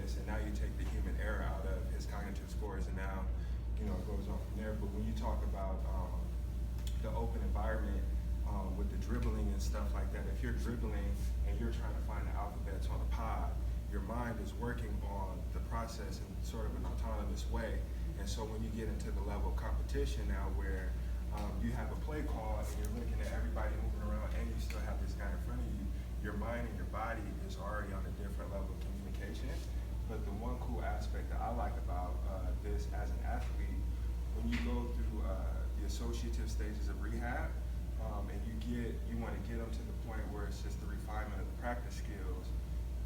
this, and now you take the human error out of his cognitive scores, and now, you know, it goes on from there. But when you talk about the open environment with the dribbling and stuff like that, if you're dribbling and you're trying to find the alphabets on a pod, your mind is working on the process in sort of an autonomous way. And so when you get into the level of competition now where you have a play call and you're looking at everybody moving around and you still have this guy in front of you, your mind and your body is already on a different level of communication. But the one cool aspect that I like about this as an athlete, when you go through the associative stages of rehab, and you want to get them to the point where it's just the refinement of the practice skills,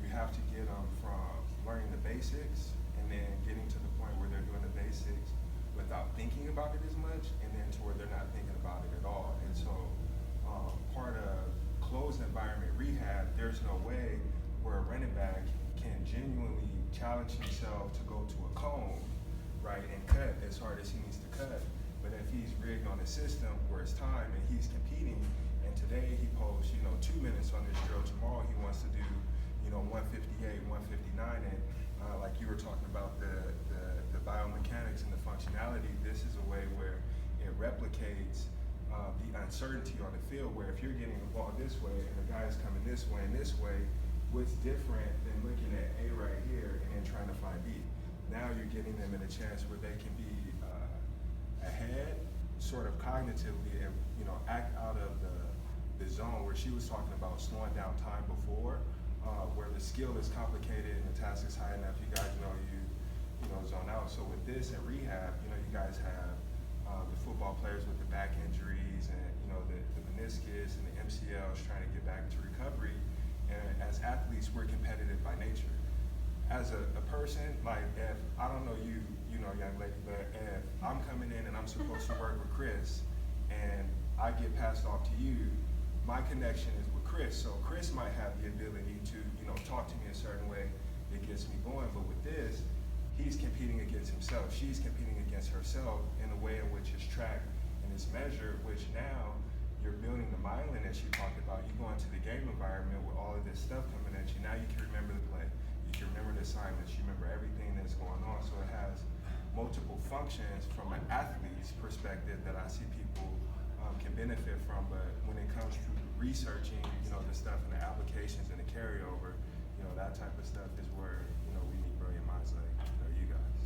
you have to get them from learning the basics and then getting to the point where they're doing the basics without thinking about it as much, and then to where they're not thinking about it at all. And so part of closed environment rehab, there's no way where a running back can genuinely challenge himself to go to a cone, right, and cut as hard as he needs to cut. But if he's rigged on a system where it's time and he's competing, and today he posed, 2 minutes on this drill, tomorrow he wants to do, 158, 159, and like you were talking about the biomechanics and the functionality, this is a way where it replicates the uncertainty on the field, where if you're getting the ball this way and the guy's coming this way and this way, what's different than looking at A right here and then trying to find B? Now you're getting them in a chance where they can be ahead, sort of cognitively, and act out of the zone where she was talking about slowing down time before, where the skill is complicated and the task is high enough. You guys zone out. So with this and rehab, you guys have the football players with the back injuries and the meniscus and the MCLs trying to get back to recovery. And as athletes, we're competitive by nature. As a person, like if I don't know you, young lady, but if I'm coming in and I'm supposed to work with Chris and I get passed off to you, my connection is with Chris. So Chris might have the ability to, talk to me a certain way that gets me going. But with this, he's competing against himself. She's competing against herself in a way in which it's tracked and it's measured, which now you're building the myelin that you talked about. You go into the game environment with all of this stuff coming at you. Now you can remember the play. You can remember the assignments. You remember everything that's going on. So it has multiple functions from an athlete's perspective that I see people can benefit from. But when it comes to researching, the stuff and the applications and the carryover, that type of stuff is where, we need brilliant minds like you guys.